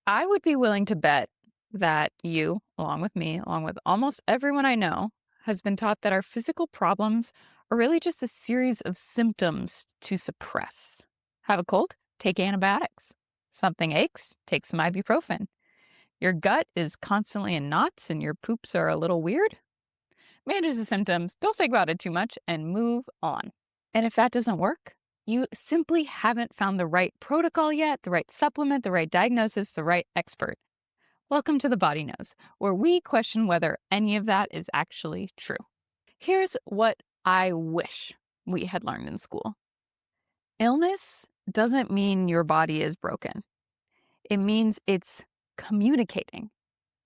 I would be willing to bet that you, along with me, along with almost everyone I know, has been taught that our physical problems are really just a series of symptoms to suppress. Have a cold? Take antibiotics. Something aches? Take some ibuprofen. Your gut is constantly in knots and your poops are a little weird? Manage the symptoms, don't think about it too much, and move on. And if that doesn't work, you simply haven't found the right protocol yet, the right supplement, the right diagnosis, the right expert. Welcome to the Body Knows, where we question whether any of that is actually true. Here's what I wish we had learned in school. Illness doesn't mean your body is broken. It means it's communicating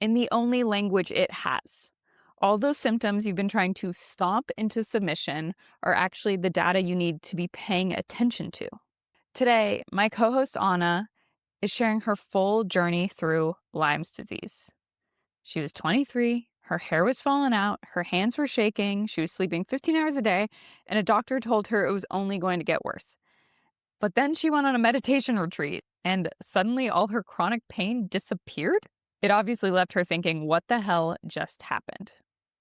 in the only language it has. All those symptoms you've been trying to stomp into submission are actually the data you need to be paying attention to. Today, my co host Anna is sharing her full journey through Lyme's disease. She was 23, her hair was falling out, her hands were shaking, she was sleeping 15 hours a day, and a doctor told her it was only going to get worse. But then she went on a meditation retreat, and suddenly all her chronic pain disappeared. It obviously left her thinking, what the hell just happened?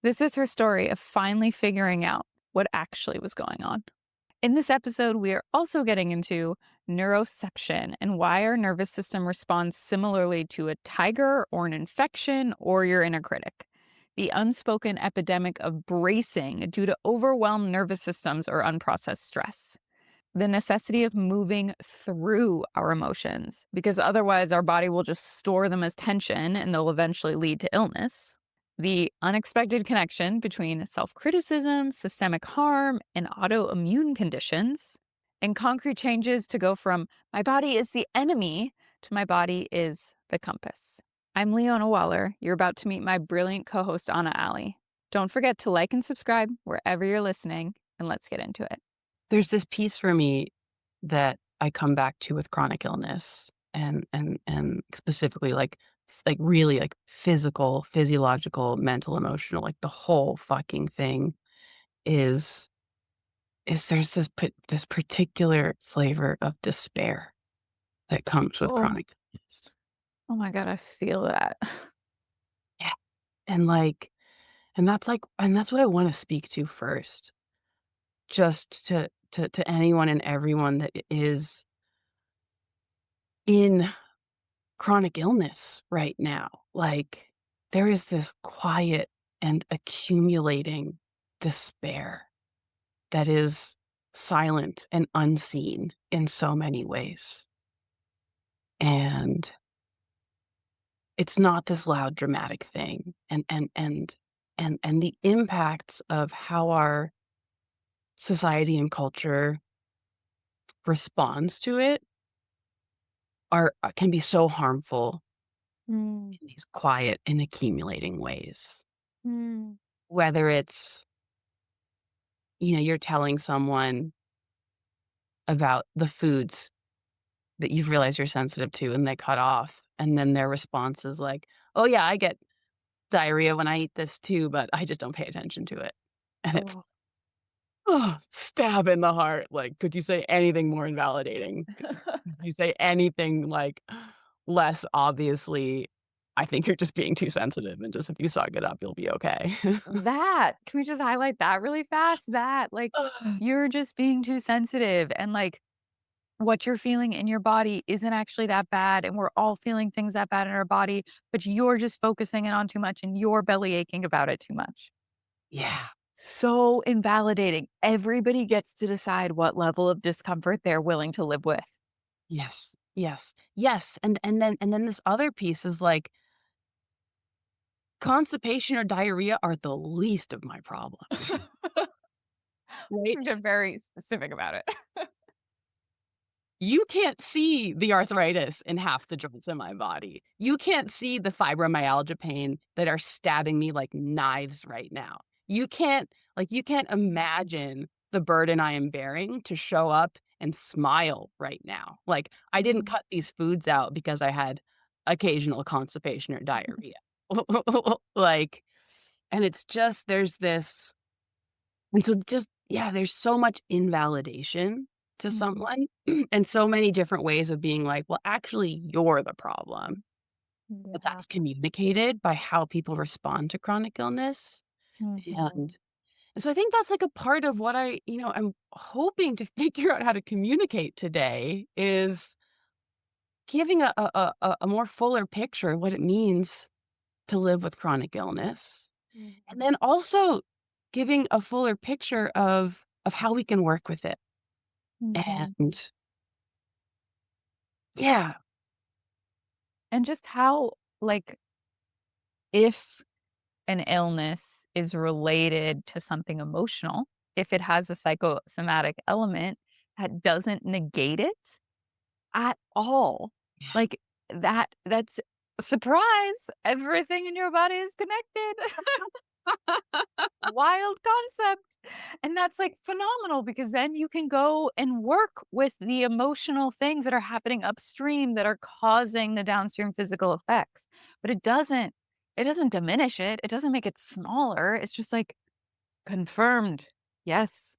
This is her story of finally figuring out what actually was going on. In this episode, we are also getting into neuroception and why our nervous system responds similarly to a tiger or an infection or your inner critic. The unspoken epidemic of bracing due to overwhelmed nervous systems or unprocessed stress. The necessity of moving through our emotions, because otherwise our body will just store them as tension and they'll eventually lead to illness. The unexpected connection between self criticism, systemic harm, and autoimmune conditions, and concrete changes to go from my body is the enemy to my body is the compass. I'm Leona Waller. You're about to meet my brilliant co host, Anna Ali. Don't forget to like and subscribe wherever you're listening, and let's get into it. There's this piece for me that I come back to with chronic illness and specifically really like physical, physiological, mental, emotional, like the whole fucking thing is there's this particular flavor of despair that comes with Oh, chronic illness. oh my God, I feel that. Yeah. And like and that's what I want to speak to first. Just to anyone and everyone that is in chronic illness right now. Like, there is this quiet and accumulating despair that is silent and unseen in so many ways. And it's not this loud, dramatic thing. And the impacts of how our society and culture responds to it are can be so harmful Mm, in these quiet and accumulating ways. mm, Whether it's, you're telling someone about the foods that you've realized you're sensitive to and they cut off, and then their response is like, "Oh, yeah, I get diarrhea when I eat this too, but I just don't pay attention to it." And it's, oh. oh, stab in the heart. Like, could you say anything more invalidating? Could you say anything, like, less obviously, "I think you're just being too sensitive, and just if you suck it up, you'll be okay." That can we just highlight that really fast? That, like, you're just being too sensitive, and, like, what you're feeling in your body isn't actually that bad, and we're all feeling things that bad in our body, but you're just focusing it on too much, and you're belly aching about it too much. Yeah. So invalidating. Everybody gets to decide what level of discomfort they're willing to live with. Yes. Yes. Yes, and then this other piece is like, constipation or diarrhea are the least of my problems, right? They're very specific about it. You can't see the arthritis in half the joints in my body. You can't see the fibromyalgia pain that are stabbing me like knives right now. You can't imagine the burden I am bearing to show up and smile right now. Like, I didn't Mhm. cut these foods out because I had occasional constipation or diarrhea. Like, and it's just there's this and so just yeah, there's so much invalidation to Mhm. someone and so many different ways of being like, "Well, actually, you're the problem." but Yeah. that's communicated by how people respond to chronic illness. Mhm. And so I think that's like a part of what I'm hoping to figure out how to communicate today is giving a more fuller picture of what it means to live with chronic illness. And Mhm. then also giving a fuller picture of how we can work with it. Mhm. And yeah. And just how, like, if an illness is related to something emotional, if it has a psychosomatic element, that doesn't negate it at all. Like, that's surprise, everything in your body is connected. Wild concept. And that's, like, phenomenal because then you can go and work with the emotional things that are happening upstream that are causing the downstream physical effects. But it doesn't diminish it. It doesn't make it smaller. It's just, like, confirmed. Yes.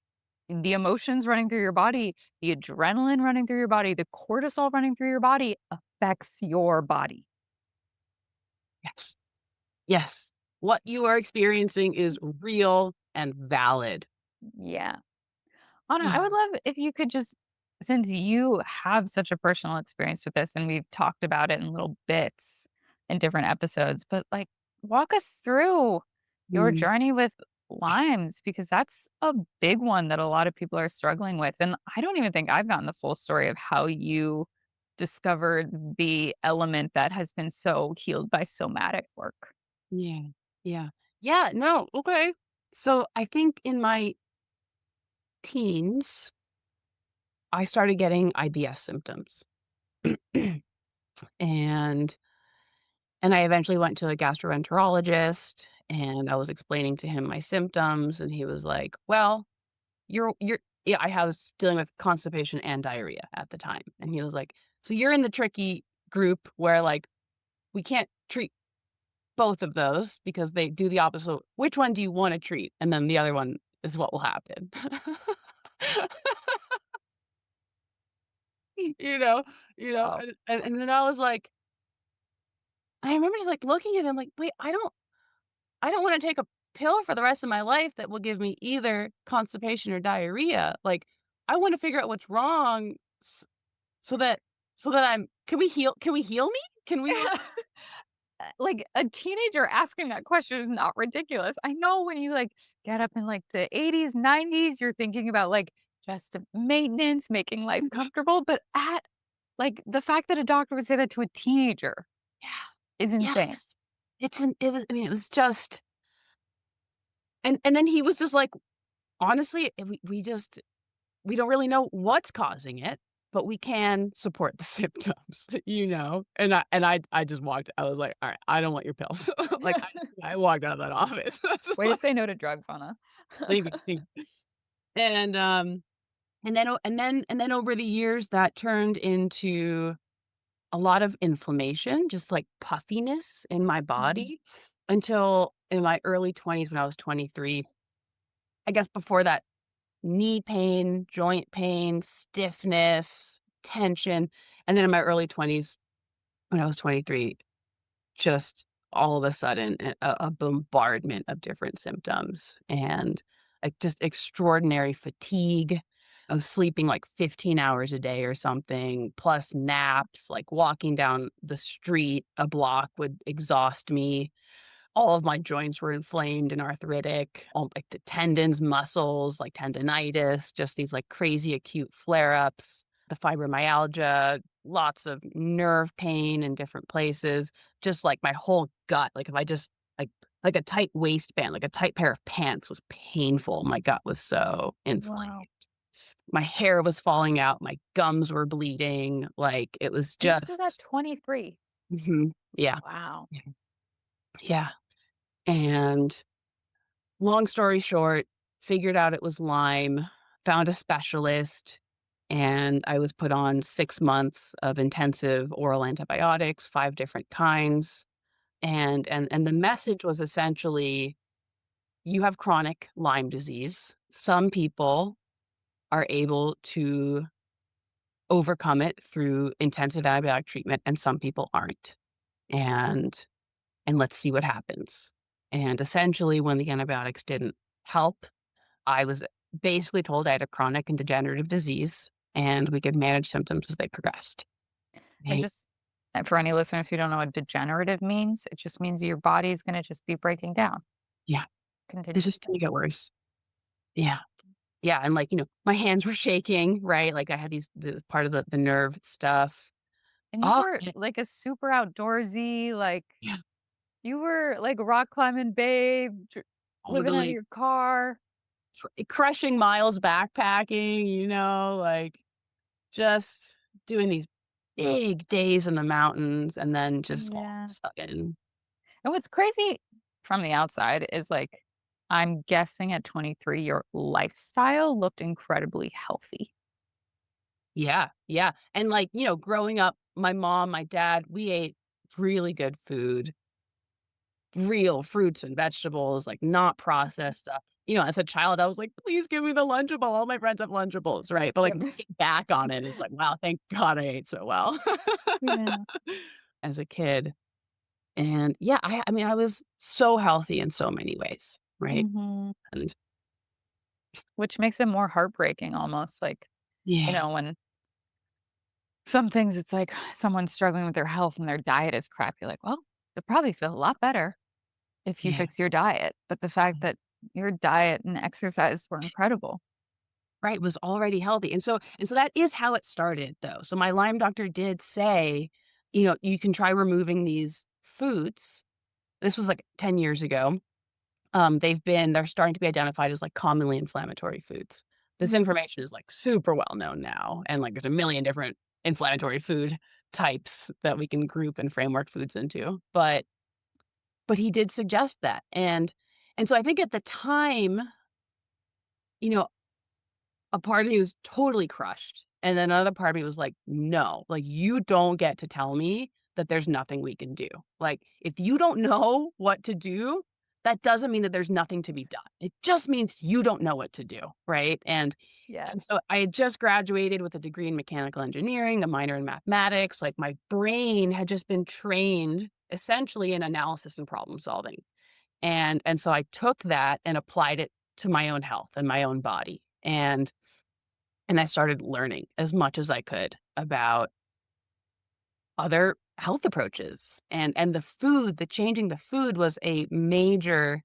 The emotions running through your body, the adrenaline running through your body, the cortisol running through your body affects your body. Yes. Yes. What you are experiencing is real and valid. Yeah. Anna, I would love if you could just, since you have such a personal experience with this and we've talked about it in little bits in different episodes, but like walk us through your Mm, journey with Lyme's because that's a big one that a lot of people are struggling with. And I don't even think I've gotten the full story of how you discovered the element that has been so healed by somatic work. yeah. Yeah. Yeah. No. Okay. So I think in my teens, I started getting IBS symptoms. and and I eventually went to a gastroenterologist and I was explaining to him my symptoms and he was like, "Well, you're yeah, I was dealing with constipation and diarrhea at the time." And he was like, "So you're in the tricky group where like we can't treat both of those because they do the opposite. Which one do you want to treat? And then the other one is what will happen." You know you know, Oh, and then I was like I remember just, like, looking at him like, "Wait, I don't wanna take a pill for the rest of my life that will give me either constipation or diarrhea, like, I wanna figure out what's wrong so that I'm can we heal me? Can we, like" like, a teenager asking that question is not ridiculous. I know when you, like, get up in, like, the '80s, '90s, you're thinking about, like, just maintenance, making life comfortable, but the fact that a doctor would say that to a teenager Yeah. is insane. Yes. It was I mean, it was just and then he was just like, "Honestly, we don't really know what's causing it, but we can support the symptoms," you know? And I just walked I was like, "Alright, I don't want your pills." Like, I walked out of that office. It's Way to like, say no to drugs, Anna. "Leave me, leave me." And, and then over the years, that turned into a lot of inflammation, just, like, puffiness in my Mhm. body until in my early 20s when I was 23. I guess before that, knee pain, joint pain, stiffness, tension, and then in my early 20s, when I was 23, just all of a sudden, a bombardment of different symptoms and, like, just extraordinary fatigue. I was sleeping, like, 15 hours a day or something, plus naps, like, walking down the street a block would exhaust me. All of my joints were inflamed and arthritic, all like the tendons, muscles, like tendinitis, just these like crazy acute flare-ups, the fibromyalgia, lots of nerve pain in different places, just like my whole gut. Like if I just like a tight waistband, like a tight pair of pants was painful. My gut was so inflamed. Wow. My hair was falling out, my gums were bleeding, like it was And this was at just 23. mhm, yeah. Wow. Yeah. Yeah. And long story short, figured out it was Lyme, found a specialist, and I was put on 6 months of intensive oral antibiotics, 5 different kinds, and the message was essentially, "You have chronic Lyme disease. Some people are able to overcome it through intensive antibiotic treatment, and some people aren't. and let's see what happens. And essentially, when the antibiotics didn't help, I was basically told I had a chronic and degenerative disease, and we could manage symptoms as they progressed. And Right? just for any listeners who don't know what degenerative means, it just means your body is gonna just be breaking down Yeah, it's just continuously. gonna get worse. Yeah. Yeah, and, like, my hands were shaking, right? Like, I had the part of the nerve stuff. And you Oh, were, yeah, like, a super outdoorsy, like, yeah, you were, like, rock climbing babe, living out of totally. your car. Crushing miles backpacking, like, just doing these big days in the mountains and then just all of a Yeah. sudden. And what's crazy from the outside is, like, I'm guessing at 23, your lifestyle looked incredibly healthy. Yeah, yeah, and, like, growing up, my mom, my dad, we ate really good food, real fruits and vegetables, like, not processed stuff. As a child, I was like, "Please give me the Lunchable." All my friends have Lunchables, right? But, like, Yep. looking back on it, it's like, "Wow, thank God I ate so well." Yeah. As a kid. And, yeah, I mean, I was so healthy in so many ways, right? Mhm. And Which makes it more heartbreaking almost, like, yeah, when some things it's like someone's struggling with their health and their diet is crap, you're like, "Well, you'll probably feel a lot better if you yeah, fix your diet." But the fact that your diet and exercise were incredible. right, was already healthy. And so that is how it started, though. So my Lyme doctor did say, "You can try removing these foods." This was, like, 10 years ago. They're starting to be identified as, like, commonly inflammatory foods. This Mm, information is, like, super well known now, and, like, there's a million different inflammatory food types that we can group and framework foods into. But he did suggest that, and so I think at the time, you know, a part of me was totally crushed, and then another part of me was like, "No, like, you don't get to tell me that there's nothing we can do. Like, if you don't know what to do, that doesn't mean that there's nothing to be done. It just means you don't know what to do, right?" And yes. so I had just graduated with a degree in mechanical engineering, a minor in mathematics, like, my brain had just been trained essentially in analysis and problem solving. And so I took that and applied it to my own health and my own body, and I started learning as much as I could about other health approaches, and the changing the food was a major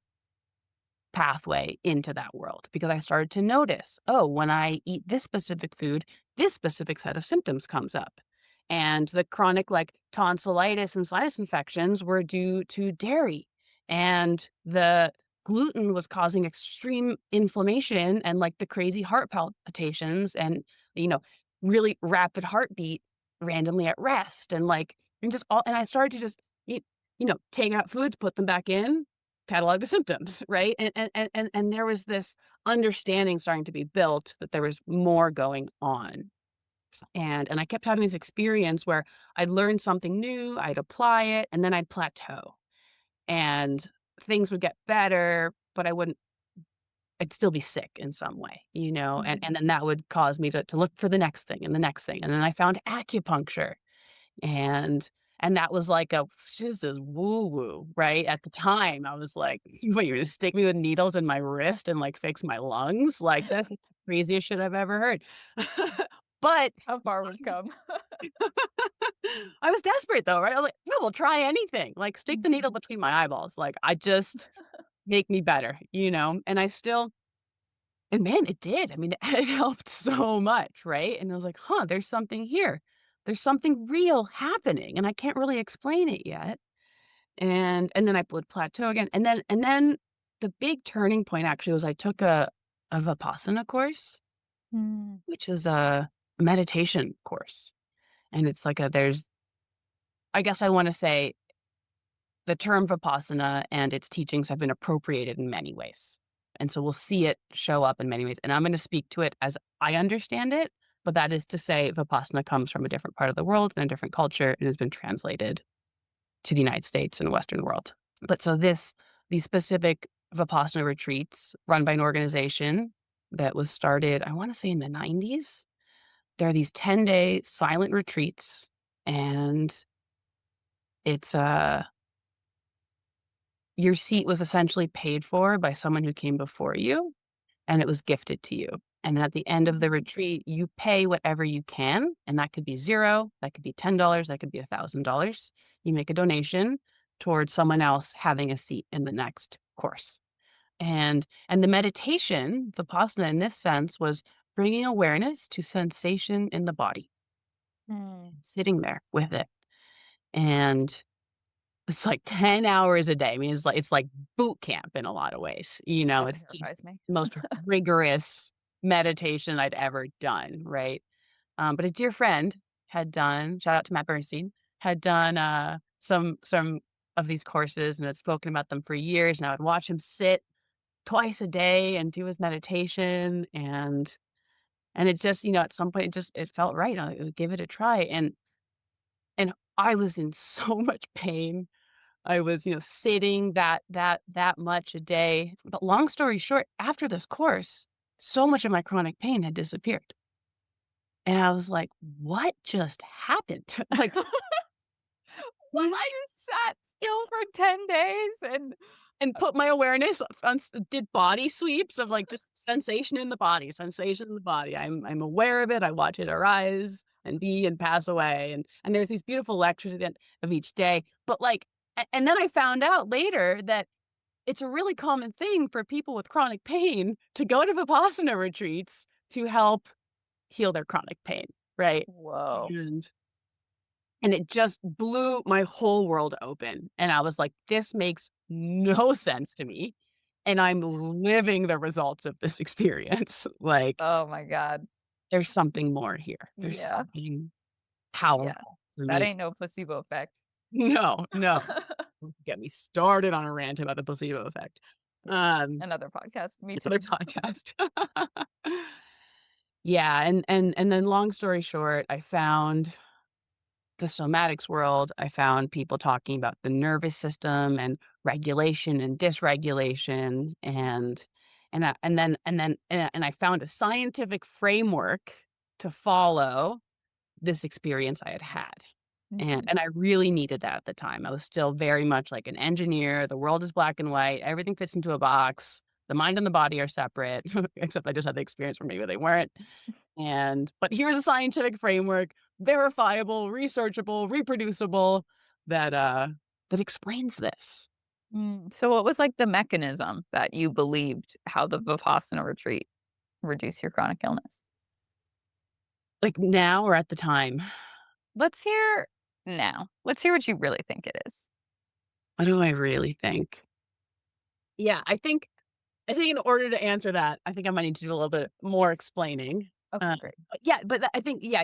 pathway into that world because I started to notice, oh, when I eat this specific food, this specific set of symptoms comes up. And the chronic, like, tonsillitis and sinus infections were due to dairy. And the gluten was causing extreme inflammation and, like, the crazy heart palpitations and, you know, really rapid heartbeat randomly at rest. And I started to just eat, take out foods, put them back in, catalog the symptoms, right? And there was this understanding starting to be built that there was more going on. And I kept having this experience where I'd learn something new, I'd apply it, and then I'd plateau. And things would get better, but I'd still be sick in some way, Mhm. and then that would cause me to look for the next thing and the next thing. And then I found acupuncture, and that was like this is woo-woo, right? At the time, I was like, "What, you're gonna stick me with needles in my wrist and, like, fix my lungs? Like, that's the craziest shit I've ever heard." But How far we've come. I was desperate though, right? I was like, "No, we'll try anything. Like, stick the needle Mhm. between my eyeballs. Like, I just make me better," And I still and man, it did. I mean, it helped so much, right? And I was like, "Huh, there's something here. There's something real happening, and I can't really explain it yet." And then I would plateau again, and then the big turning point actually was I took a Vipassana course, Mm, which is a meditation course, and it's like a there's I guess I wanna say the term Vipassana and its teachings have been appropriated in many ways, and so we'll see it show up in many ways, and I'm gonna speak to it as I understand it, but that is to say Vipassana comes from a different part of the world and a different culture and has been translated to the United States and Western world. But so these specific Vipassana retreats run by an organization that was started, I wanna say in the '90s. There are these 10-day silent retreats, and It's, your seat was essentially paid for by someone who came before you, and it was gifted to you. And at the end of the retreat, you pay whatever you can, and that could be 0, that could be $10, that could be $1,000. You make a donation towards someone else having a seat in the next course. And the meditation, Vipassana in this sense, was bringing awareness to sensation in the body, Mm. sitting there with it. And it's like 10 hours a day. I mean, it's like boot camp in a lot of ways, That it's just terrifies me. the most rigorous meditation I'd ever done, right? But a dear friend had done, shout out to Matt Bernstein, had done, some of these courses and had spoken about them for years, and I would watch him sit twice a day and do his meditation, and it just, at some point, it felt right. I would give it a try, and I was in so much pain. I was, sitting that much a day. But long story short, after this course, so much of my chronic pain had disappeared. And I was like, "What just happened?" Like, What? what? You sat still for 10 days and And put my awareness on did body sweeps of, like, just sensation in the body, sensation in the body. I'm aware of it, I watch it arise and be and pass away, and there's these beautiful lectures at the end of each day, but, like, and then I found out later that it's a really common thing for people with chronic pain to go to Vipassana retreats to help heal their chronic pain, right? whoa. And it just blew my whole world open, and I was like, "This makes no sense to me, and I'm living the results of this experience." Like, Oh my god. there's something more here. There's Yeah, something yeah. powerful for That me. ain't no placebo effect. No, no. Don't get me started on a rant about the placebo effect. Um, Another podcast. Me Another too. podcast. Yeah, and then long story short, I found the somatics world. I found people talking about the nervous system and regulation and dysregulation, and I found a scientific framework to follow this experience I had had. And Mhm. and I really needed that at the time. I was still very much like an engineer. The world is black and white. Everything fits into a box. The mind and the body are separate, except I just had the experience where maybe they weren't. But here's a scientific framework, verifiable, researchable, reproducible, that explains this. So what was, like, the mechanism that you believed how the Vipassana retreat reduced your chronic illness? Like now or at the time? Let's hear now. Let's hear what you really think it is. What do I really think? Yeah, I think in order to answer that, I think I might need to do a little bit more explaining. Okay, Uh, great. yeah, but I think, yeah,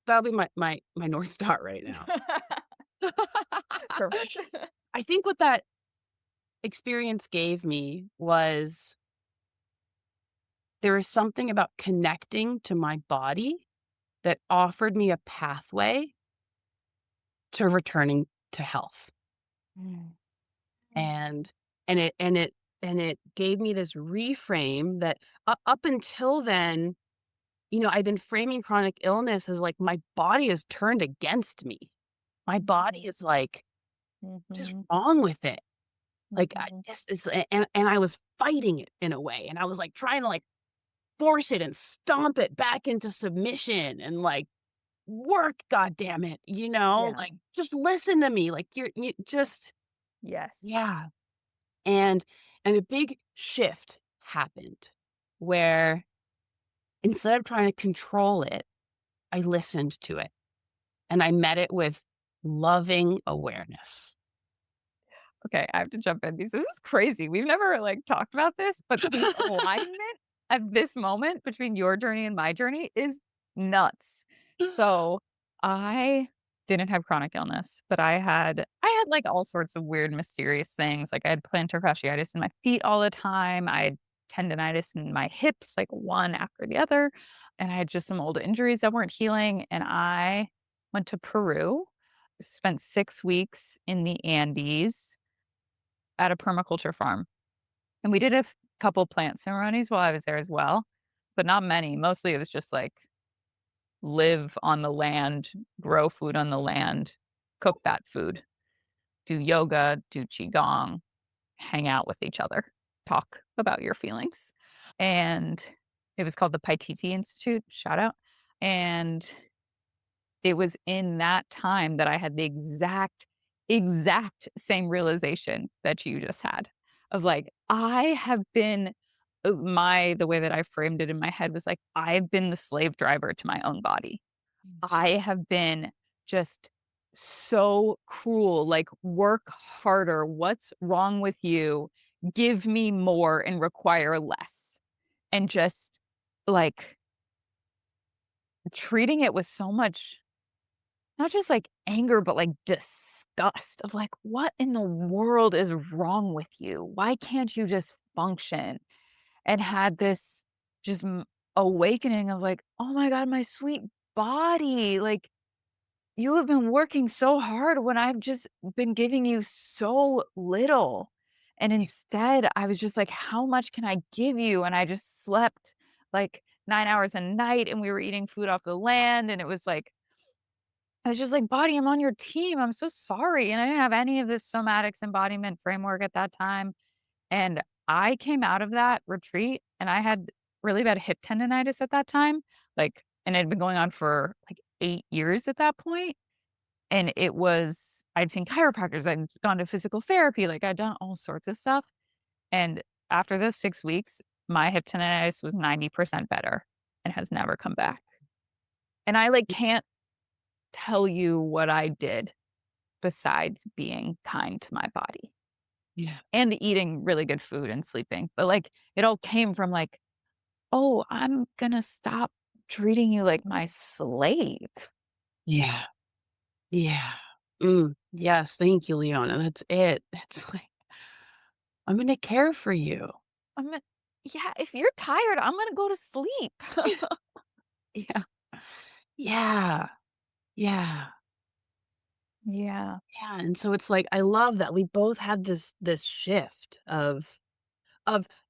that'll be my North Star right now. Perfect. I think what that experience gave me was there is something about connecting to my body that offered me a pathway to returning to health. Mm. And and it gave me this reframe that up until then, I'd been framing chronic illness as like my body is turned against me. My body Mhm, is like, "What is mhm, wrong with it?" Like, I mhm. just it's and I was fighting it in a way, and I was, like, trying to, like, force it and stomp it back into submission and, like, "Work, goddammit," Yeah. Like, "Just listen to me." Like, you just Yes. yeah. And and a big shift happened where instead of trying to control it, I listened to it, and I met it with loving awareness. Okay, I have to jump in because this is crazy. We've never, like, talked about this, but the alignment at this moment between your journey and my journey is nuts. So, I didn't have chronic illness, but I had, like, all sorts of weird, mysterious things. Like, I had plantar fasciitis in my feet all the time. I had tendinitis in my hips, like, one after the other, and I had just some old injuries that weren't healing, and I went to Peru, spent 6 weeks in the Andes at a permaculture farm. And we did a couple plant ceremonies while I was there as well, but not many. Mostly it was just like live on the land, grow food on the land. cook that food, do yoga, do qigong, hang out with each other, talk about your feelings. And it was called the Paititi Institute, shout out. And it was in that time that I had the exact same realization that you just had of like, I have been the way that I framed it in my head was like, I've been the slave driver to my own body. Yes. I have been just so cruel, like, "Work harder. What's wrong with you? Give me more and require less." And just, like, treating it with so much not just, like, anger, but, like, disgust of, like, "What in the world is wrong with you? Why can't you just function?" And had this just awakening of, like, "Oh my god, my sweet body, like, you have been working so hard when I've just been giving you so little." And instead, I was just like, "How much can I give you?" And I just slept like 9 hours a night and we were eating food off the land. And it was like, I was just like, "Body, I'm on your team. I'm so sorry." And I didn't have any of this somatics embodiment framework at that time. And I came out of that retreat and I had really bad hip tendonitis at that time. And it had been going on for like 8 years at that point. And I'd seen chiropractors, I'd gone to physical therapy, like, I'd done all sorts of stuff, and after those 6 weeks, my hip tendonitis was 90% better and has never come back. And I, like, can't tell you what I did besides being kind to my body Yeah. and eating really good food and sleeping, but, like, it all came from, like, "Oh, I'm gonna stop treating you like my slave." Yeah. Yeah. Yes, thank you, Leona. That's it. It's like, I'm gonna care for you. I'm a Yeah, if you're tired, I'm gonna go to sleep. Yeah. Yeah. Yeah. Yeah. Yeah, and so it's like, I love that we both had this shift of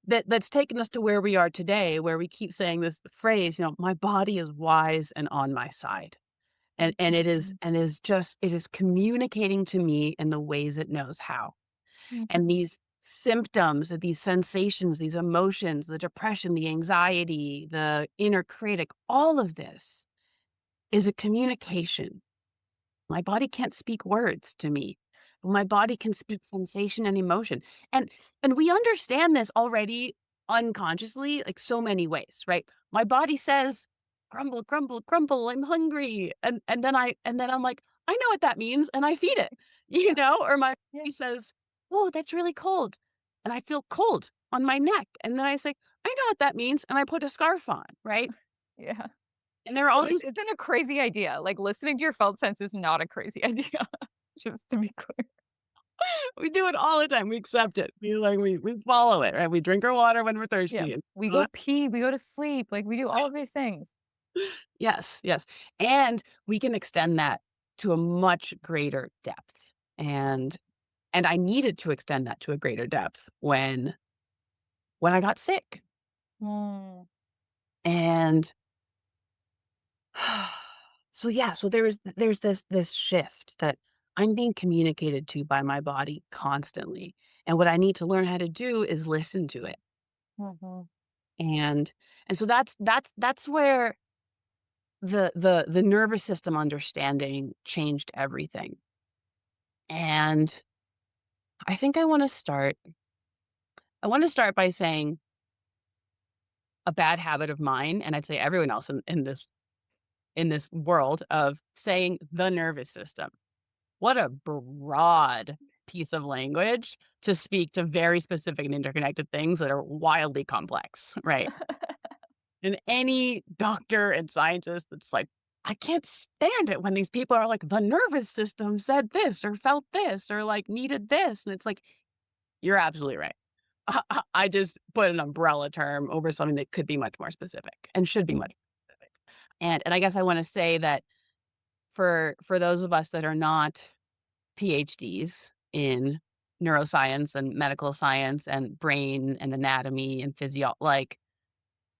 that's taken us to where we are today, where we keep saying this phrase, "My body is wise and on my side." And Mhm. it is communicating to me in the ways it knows how. And Mhm. these symptoms, these sensations, these emotions, the depression, the anxiety, the inner critic, all of this is a communication. My body can't speak words to me, but my body can speak sensation and emotion. And we understand this already unconsciously, like so many ways, right? My body says, "Grumble, grumble, grumble, I'm hungry." And then I'm like, "I know what that means," and I feed it, Yeah, or my yeah, body says, "Oh, that's really cold." And I feel cold on my neck. And then I say, "I know what that means," and I put a scarf on, right? yeah. And there are all Which these isn't a crazy idea, like, listening to your felt sense is not a crazy idea, just to be clear. we do it all the time. We accept it. We follow it, right? We drink our water when we're Yeah. thirsty. And We go pee, we go to sleep, like, we do all of these things. yes, yes. And we can extend that to a much greater depth. And I needed to extend that to a greater depth when I got sick. Mm. And so yeah, so there's this shift that I'm being communicated to by my body constantly. And what I need to learn how to do is listen to it. Mhm. And so that's where the nervous system understanding changed everything. And I think I want to start by saying a bad habit of mine, and I'd say everyone else in this world, of saying the nervous system. What a broad piece of language to speak to very specific and interconnected things that are wildly complex, right? And any doctor and scientist that's like, "I can't stand it when these people are like, the nervous system said this or felt this or like needed this." And it's like, you're absolutely right. I just put an umbrella term over something that could be much more specific and should be much more specific. And I guess I want to say that for those of us that are not PhDs in neuroscience and medical science and brain and anatomy and physio, like,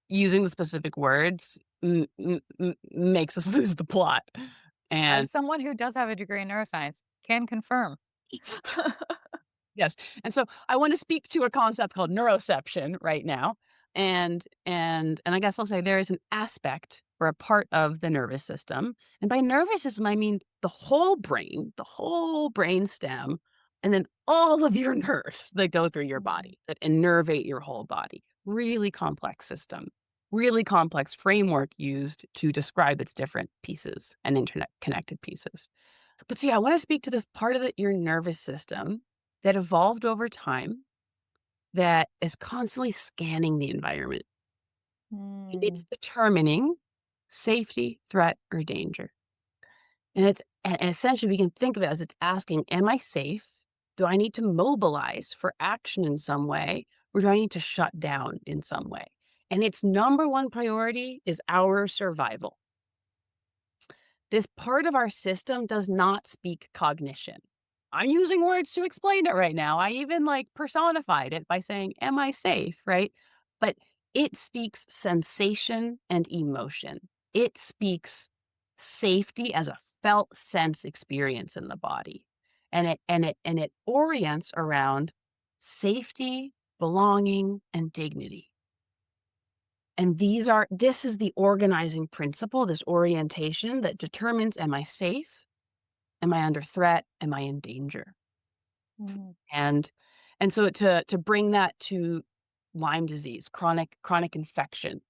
using the specific words makes us lose the plot. And As someone who does have a degree in neuroscience, can confirm. yes. And so I want to speak to a concept called neuroception right now. And I guess I'll say there is an aspect or a part of the nervous system. And by nervous system, I mean the whole brain stem, and then all of your nerves that go through your Mhm. body, that innervate your whole body. Really complex system, really complex framework used to describe its different pieces and internet connected pieces. But see, I want to speak to this part of your nervous system that evolved over time that is constantly scanning the environment. And it's Mm. determining safety, threat, or danger. And essentially we can think of it as it's asking, am I safe? Do I need to mobilize for action in some way? Or do I need to shut down in some way? And its number one priority is our survival. This part of our system does not speak cognition. I'm using words to explain it right now. I even like personified it by saying, am I safe? Right. But it speaks sensation and emotion. It speaks safety as a felt sense experience in the body. And it orients around safety, belonging, and dignity. And this is the organizing principle, this orientation that determines, am I safe? Am I under threat? Am I in danger? Mm. And and so to bring that to Lyme disease, chronic infection,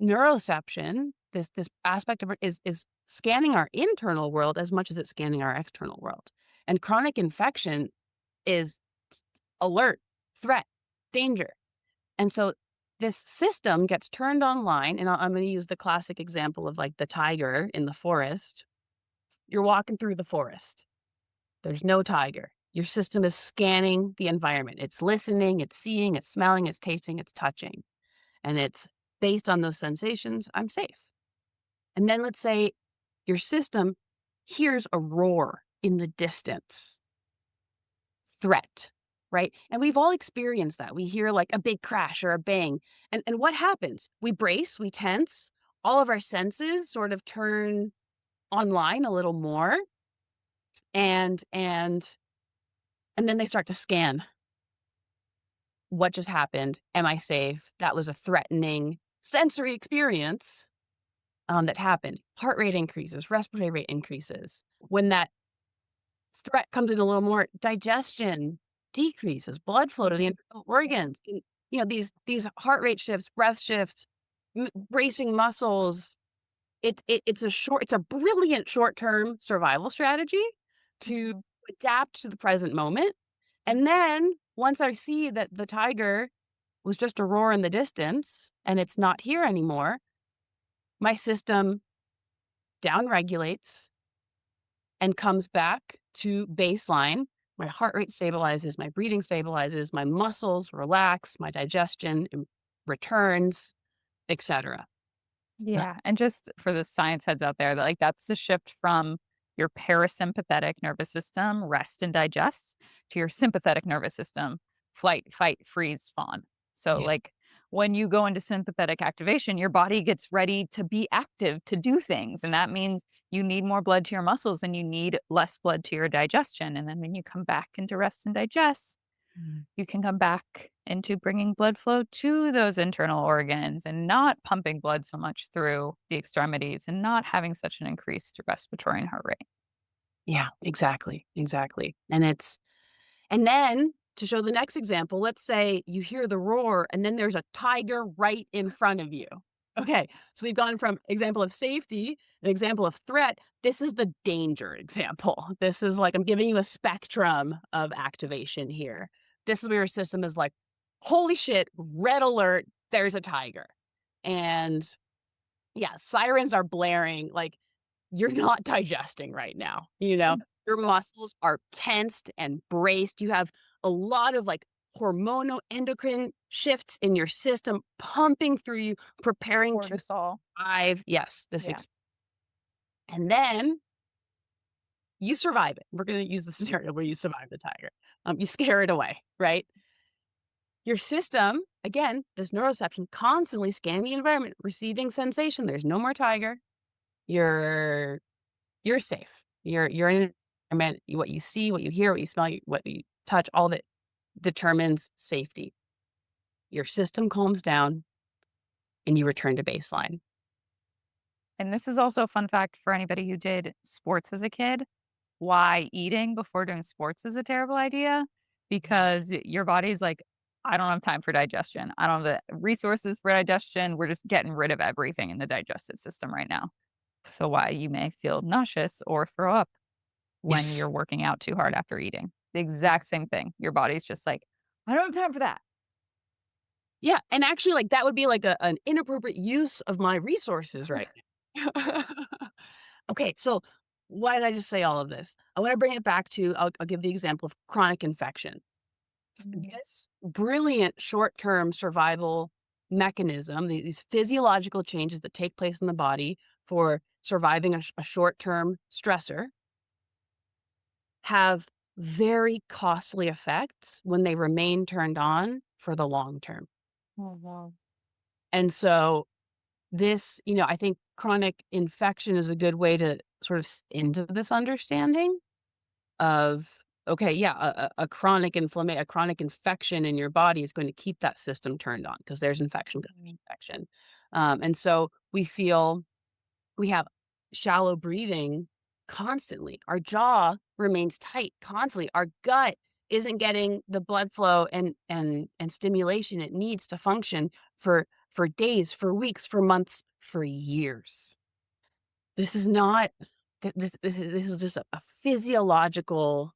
neuroception, this aspect of it is scanning our internal world as much as it's scanning our external world. And chronic infection is alert, threat, danger. And so this system gets turned online, and I'm going to use the classic example of like the tiger in the forest. You're walking through the forest. There's no tiger. Your system is scanning the environment. It's listening, it's seeing, it's smelling, it's tasting, it's touching. And it's based on those sensations, I'm safe. And then let's say your system hears a roar in the distance, threat, right? And we've all experienced that. We hear like a big crash or a bang. And what happens? We brace, we tense, all of our senses sort of turn online a little more and and then they start to scan what just happened. Am I safe? That was a threatening sensory experience that happened. Heart rate increases, respiratory rate increases. When that threat comes in a little more, digestion decreases, blood flow to the internal organs. And, these heart rate shifts, breath shifts, bracing muscles. It's a brilliant short term survival strategy to Mhm. adapt to the present moment. And then once I see that the tiger was just a roar in the distance and it's not here anymore, my system downregulates and comes back to baseline. My heart rate stabilizes, my breathing stabilizes, my muscles relax, my digestion returns, etc. Yeah, and just for the science heads out there, that like that's the shift from your parasympathetic nervous system, rest and digest, to your sympathetic nervous system, flight, fight, freeze, fawn. So Yeah. like when you go into sympathetic activation, your body gets ready to be active, to do things, and that means you need more blood to your muscles and you need less blood to your digestion. And then when you come back into rest and digest, Mm. you can come back into bringing blood flow to those internal organs and not pumping blood so much through the extremities and not having such an increased respiratory and heart rate. Yeah, exactly, exactly. And then to show the next example, let's say you hear the roar and then there's a tiger right in front of you. Okay, so we've gone from example of safety, an example of threat. This is the danger example. This is like I'm giving you a spectrum of activation here. This is where your system is like, holy shit, red alert, there's a tiger. And yeah, sirens are blaring, like, you're not digesting right now, Your muscles are tensed and braced. You have a lot of, like, hormonal endocrine shifts in your system pumping through you, preparing to Cortisol. survive. Yes, Yeah. and then you survive it. We're gonna use the scenario where you survive the tiger. You scare it away, right? Your system, again, this neuroception, constantly scanning the environment, receiving sensation. There's no more tiger. Your you're safe. You're in an environment, what you see, what you hear, what you smell, what you touch, all of it determines safety. Your system calms down and you return to baseline. And this is also a fun fact for anybody who did sports as a kid, why eating before doing sports is a terrible idea, because your body's like, "I don't have time for digestion. I don't have the resources for digestion. We're just getting rid of everything in the digestive system right now." So why you may feel nauseous or throw up when Yes. you're working out too hard after eating. The exact same thing. Your body's just like, "I don't have time for that." Yeah, and actually, like, that would be like an inappropriate use of my resources right now. Okay, so why did I just say all of this? I wanna bring it back to I'll give the example of chronic infection. Mm. This brilliant short-term survival mechanism, these physiological changes that take place in the body for surviving a short-term stressor have very costly effects when they remain turned on for the long term. Oh, wow. And so I think chronic infection is a good way to sort of into this understanding of, okay, yeah, a chronic infection in your body is going to keep that system turned on because there's infection, gonna be Mm. infection. And so we have shallow breathing constantly. Our jaw remains tight constantly. Our gut isn't getting the blood flow and stimulation it needs to function for days, for weeks, for months, for years. This is not this is just a physiological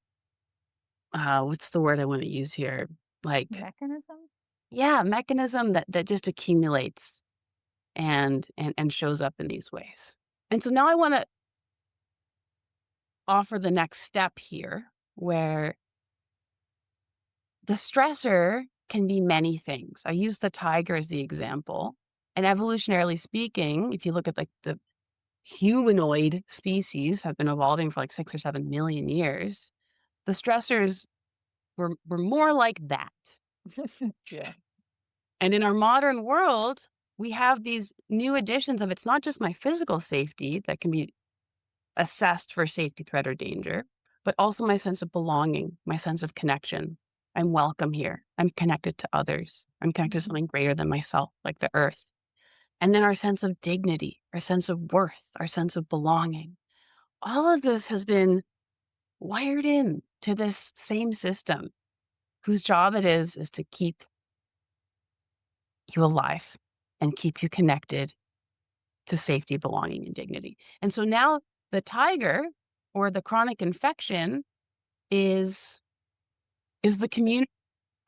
what's the word I want to use here? Like, Mechanism? yeah, mechanism that just accumulates and shows up in these ways. And so now I want to offer the next step here where the stressor can be many things. I use the tiger as the example. And evolutionarily speaking, if you look at like the humanoid species have been evolving for like 6 or 7 million years, the stressors were more like that. Yeah. And in our modern world, we have these new additions of it's not just my physical safety that can be assessed for safety, threat, or danger, but also my sense of belonging, my sense of connection. I'm welcome here. I'm connected to others. I'm connected to Mhm. something greater than myself, like the earth. And then our sense of dignity, our sense of worth, our sense of belonging. All of this has been wired in to this same system whose job it is to keep you alive and keep you connected to safety, belonging, and dignity. And so now the tiger or the chronic infection is the community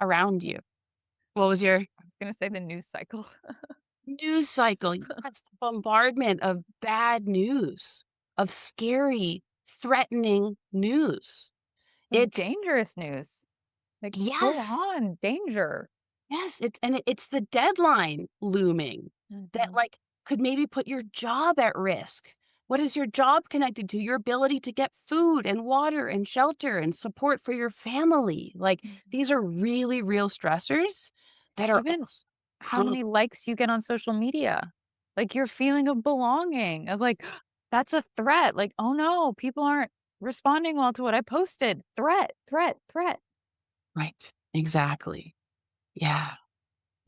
around you. What was your I was gonna say the news cycle. news cycle? Yes, the bombardment of bad news, of scary, threatening news. Like, It's dangerous news. Like, full yes. on danger. Yes, it's the deadline looming that, Mhm. like, could maybe put your job at risk. What is your job connected to? Your ability to get food and water and shelter and support for your family. Like, Mhm. these are really real stressors that are Even also how many likes you get on social media. Like, your feeling of belonging, of like, that's a threat. Like, "Oh, no, people aren't responding well to what I posted." Threat, threat, threat. right, exactly. Yeah.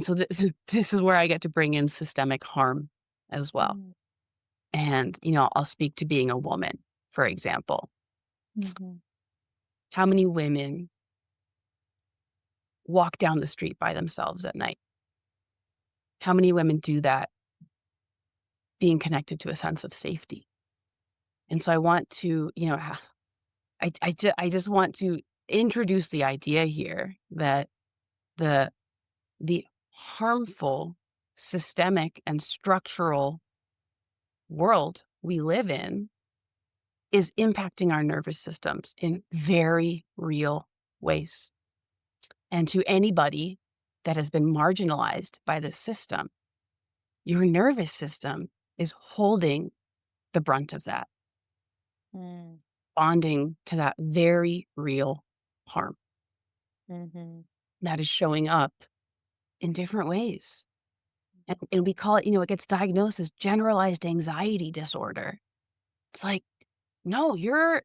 So this is where I get to bring in systemic harm as well. Mm. And, I'll speak to being a woman, for example. Mhm. How many women walk down the street by themselves at night? How many women do that being connected to a sense of safety? And so I want to, I just want to introduce the idea here that the the harmful systemic and structural world we live in is impacting our nervous systems in very real ways. And to anybody that has been marginalized by this system, your nervous system is holding the brunt of that, Mm. bonding to that very real harm Mhm. that is showing up in different ways. And we call it, it gets diagnosed as generalized anxiety disorder. It's like, No, you're a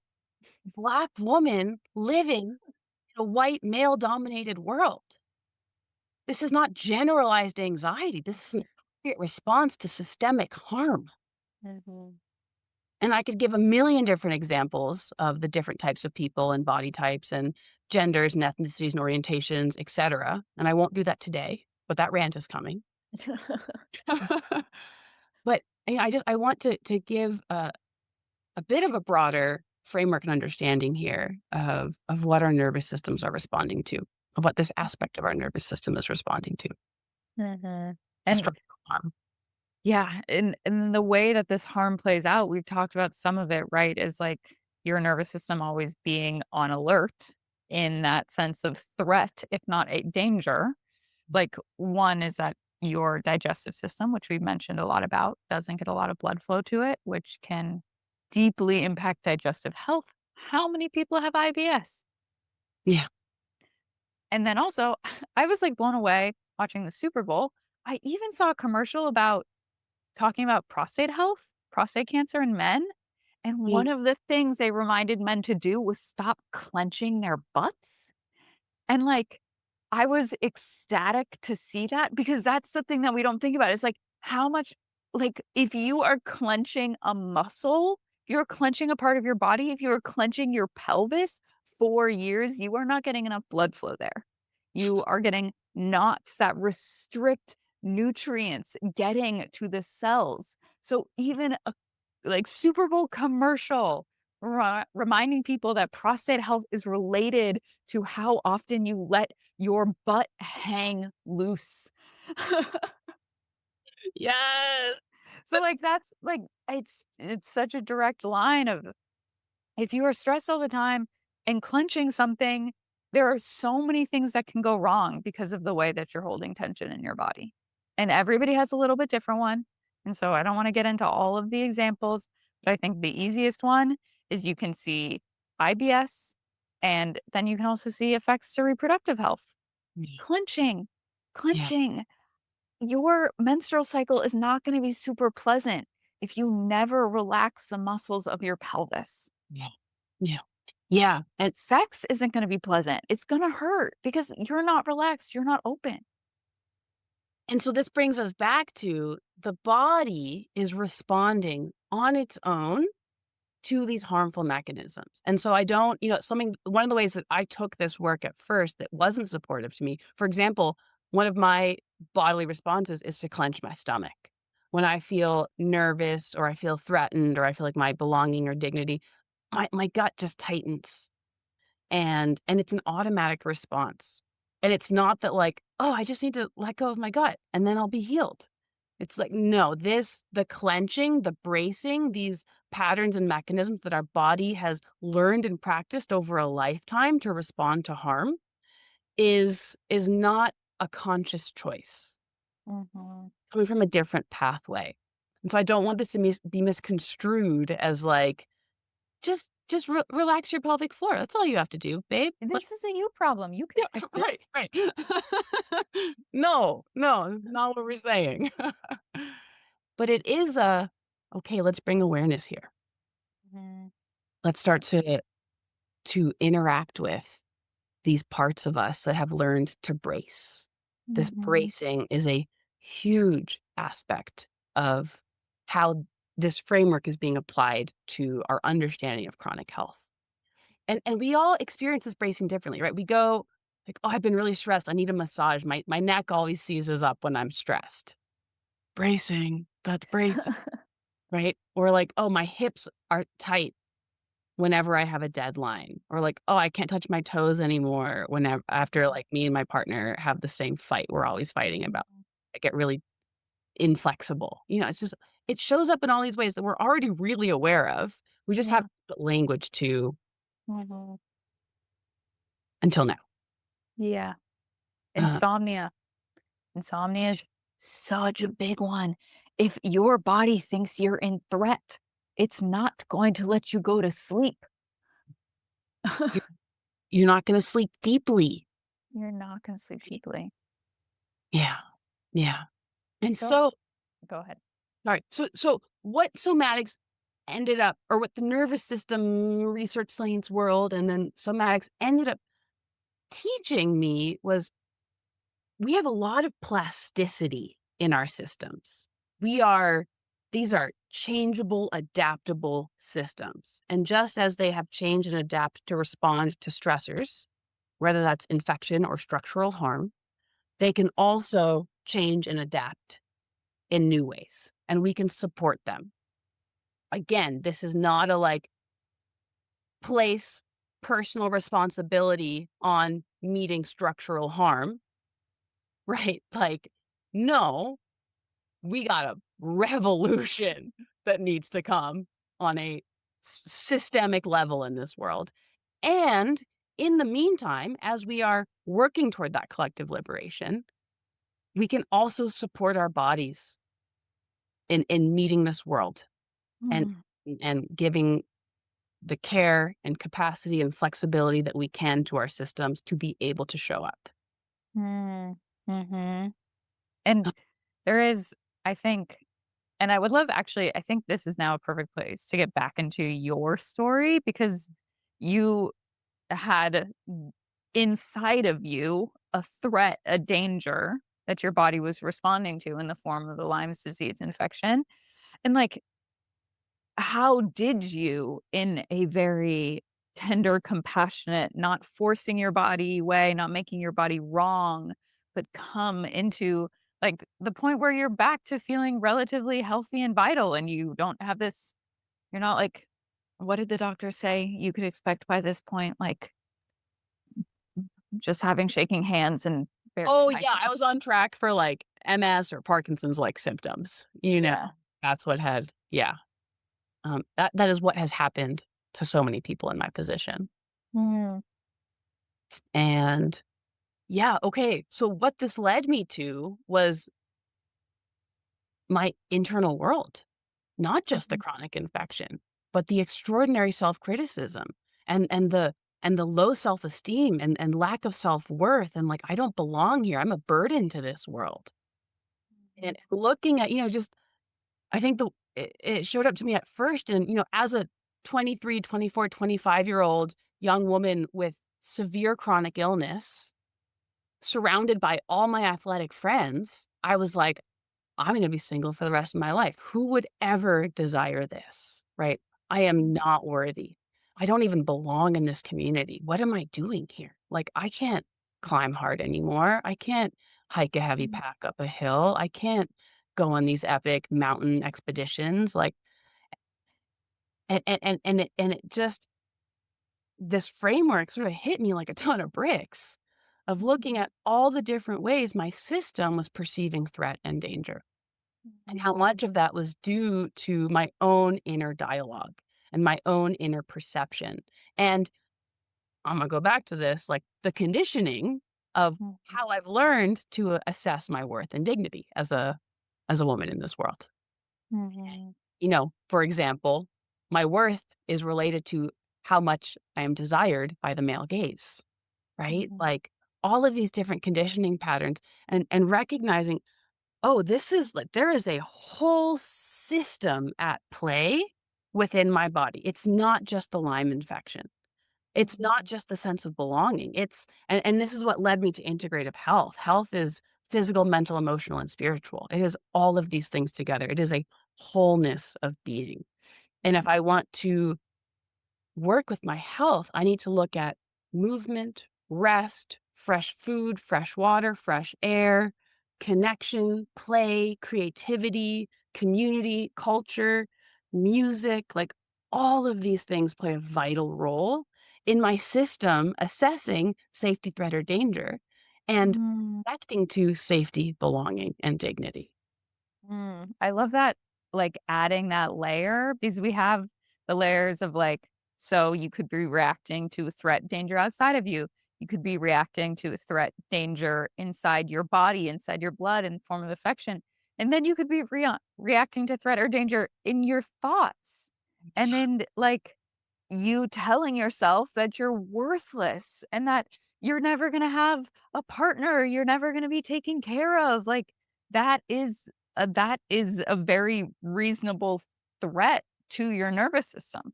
Black woman living in a white male dominated world. This is not generalized anxiety. This is an appropriate response to systemic harm. Mhm. And I could give a million different examples of the different types of people and body types and genders and ethnicities and orientations, etc. And I won't do that today, but that rant is coming. But I want to give a bit of a broader framework and understanding here of what our nervous systems are responding to, of what this aspect of our nervous system is responding Mhm. to And structural harm. yeah, and the way that this harm plays out, we've talked about some of it, right? Is like your nervous system always being on alert in that sense of threat, if not a danger. Like one is that your digestive system, which we've mentioned a lot about, doesn't get a lot of blood flow to it, which can deeply impact digestive health. How many people have IBS? Yeah. And then also, I was like blown away watching the Super Bowl. I even saw a commercial about talking about prostate health, prostate cancer in men. And Mm. one of the things they reminded men to do was stop clenching their butts. And like, I was ecstatic to see that because that's the thing that we don't think about. It's like how much, like, if you are clenching a muscle, you're clenching a part of your body. If you're clenching your pelvis for years, you are not getting enough blood flow there. You are getting knots that restrict nutrients getting to the cells. So even a like Super Bowl commercial reminding people that prostate health is related to how often you let your butt hang loose. Yes. So, like, that's like it's such a direct line of if you are stressed all the time and clenching something, there are so many things that can go wrong because of the way that you're holding tension in your body. And everybody has a little bit different one. And so I don't want to get into all of the examples, but I think the easiest one is you can see IBS and then you can also see effects to reproductive health. Yeah. Clenching, Yeah. clenching. Your menstrual cycle is not going to be super pleasant if you never relax the muscles of your pelvis. Yeah. Yeah. Yeah. Sex isn't gonna be pleasant. It's gonna hurt because you're not relaxed, you're not open. And so this brings us back to the body is responding on its own to these harmful mechanisms. And so I don't, something one of the ways that I took this work at first that wasn't supportive to me, for example, one of my bodily responses is to clench my stomach. When I feel nervous or I feel threatened or I feel like my belonging or dignity, my gut just tightens and it's an automatic response. And it's not that like, "Oh, I just need to let go of my gut and then I'll be healed." It's like, no, the clenching, the bracing, these patterns and mechanisms that our body has learned and practiced over a lifetime to respond to harm is not a conscious choice Mhm. coming from a different pathway. And so I don't want this to be misconstrued as like, just relax your pelvic floor. That's all you have to do, babe. Like, This is a you problem, you can yeah, fix right, this. right. No, no, not what we're saying. But it is okay, let's bring awareness here. Mhm. Let's start to interact with these parts of us that have learned to brace. This Mhm. bracing is a huge aspect of how this framework is being applied to our understanding of chronic health. And we all experience this bracing differently, right? We go like, "Oh, I've been really stressed. I need a massage. My neck always seizes up when I'm stressed." Bracing. That's bracing, right? Or like, "Oh, my hips are tight whenever I have a deadline." Or like, "Oh, I can't touch my toes anymore whenever after like me and my partner have the same fight we're always fighting about." Mhm. I get really inflexible. It's just it shows up in all these ways that we're already really aware of. We just have Yeah. to put language to Mhm. until now. Yeah. Uh, Insomnia. Insomnia is such a big one. If your body thinks you're in threat, it's not going to let you go to sleep. you're you're not gonna sleep deeply. You're not gonna sleep deeply. Yeah. Yeah. And So so go ahead. alright, so what somatics ended up, or what the nervous system research science world and then somatics ended up teaching me was we have a lot of plasticity in our systems. We are, these are changeable, adaptable systems. And just as they have changed and adapt to respond to stressors, whether that's infection or structural harm, they can also change and adapt in new ways, and we can support them. Again, this is not a like place personal responsibility on meeting structural harm, right? Like, no, we got a revolution that needs to come on a systemic level in this world. And in the meantime, as we are working toward that collective liberation, we can also support our bodies in meeting this world and Mm, giving the care and capacity and flexibility that we can to our systems to be able to show up. mm, mhm. And there is, I think, and I would love actually, I think this is now a perfect place to get back into your story because you had inside of you a threat, a danger that your body was responding to in the form of the Lyme's disease infection. And like, how did you, in a very tender, compassionate, not forcing your body way, not making your body wrong, but come into like the point where you're back to feeling relatively healthy and vital and you don't have this, you're not like, what did the doctor say you could expect by this point? Like just having shaking hands and barely Oh, yeah, I hiking. was on track for, like, MS or Parkinson's-like symptoms, you know? Yeah. That's what had yeah, that is what has happened to so many people in my position, Mm, and yeah, okay, so what this led me to was my internal world, not just the mhm, chronic infection, but the extraordinary self-criticism and the low self-esteem and lack of self-worth and, like, "I don't belong here, I'm a burden to this world." And looking at, just I think it showed up to me at first and, as a 23, 24, 25-year-old young woman with severe chronic illness, surrounded by all my athletic friends, I was like, "I'm gonna be single for the rest of my life. Who would ever desire this?" Right? "I am mhm, not worthy. I don't even belong in this community. What am I doing here? Like, I can't climb hard anymore. I can't hike a heavy mhm, pack up a hill. I can't go on these epic mountain expeditions." Like, and it just this framework sort of hit me like a ton of bricks of looking mhm, at all the different ways my system was perceiving threat and danger. And how much of that was due to my own inner dialogue and my own inner perception. And I'm gonna go back to this, like the conditioning of mhm, how I've learned to assess my worth and dignity as a woman in this world. mhm, For example, my worth is related to how much I am desired by the male gaze, right? mhm, Like all of these different conditioning patterns and recognizing, oh, this is like there is a whole system at play within my body. It's not just the Lyme infection. It's not mhm, just the sense of belonging. And this is what led me to integrative health. Health is physical, mental, emotional, and spiritual. It is all of these things together. It is a wholeness of being. And if I want to work with my health, I need to look at movement, rest, fresh food, fresh water, fresh air, connection, play, creativity, community, culture, music. Like all of these things play a vital role in my system assessing safety, threat, or danger and mhm. connecting to safety, belonging, and dignity. I love that, like, adding that layer because we have the layers of, like, so you could be reacting to a threat, danger outside of you. You could be reacting to a threat, danger inside your body, inside your blood in form of affection. And then you could be reacting to threat or danger in your thoughts. And then, like, you telling yourself that you're worthless and that you're never gonna have a partner, you're never gonna be taken care of. Like, that is that is a very reasonable threat to your nervous system.